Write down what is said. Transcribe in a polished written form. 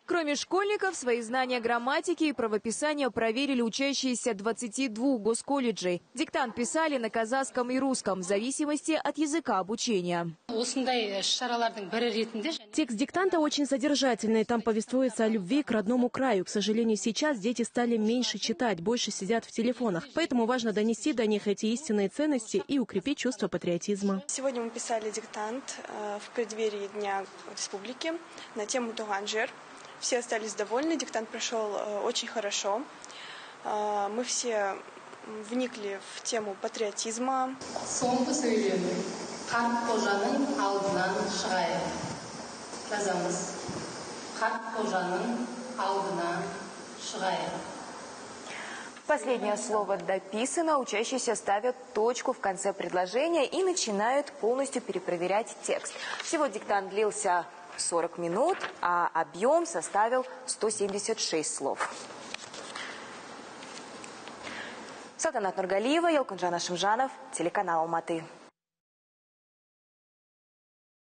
Кроме школьников, свои знания грамматики и правописания проверили учащиеся 22 госколледжей. Диктант писали на казахском и русском, в зависимости от языка обучения. Текст диктанта очень содержательный. Там повествуется о любви к родному краю. К сожалению, сейчас дети стали меньше читать, больше сидят в телефонах. Поэтому важно донести до них эти истинные ценности и укрепить чувство патриотизма. Сегодня мы писали диктант в преддверии Дня Республики на тему «Туган жер». Все остались довольны, диктант прошел очень хорошо. Мы все вникли в тему патриотизма. Последнее слово дописано, учащиеся ставят точку в конце предложения и начинают полностью перепроверять текст. Всего диктант длился 40 минут, а объем составил 176 слов. Салтанат Нургалиева, Елкунжан Ашимжанов, телеканал Алматы.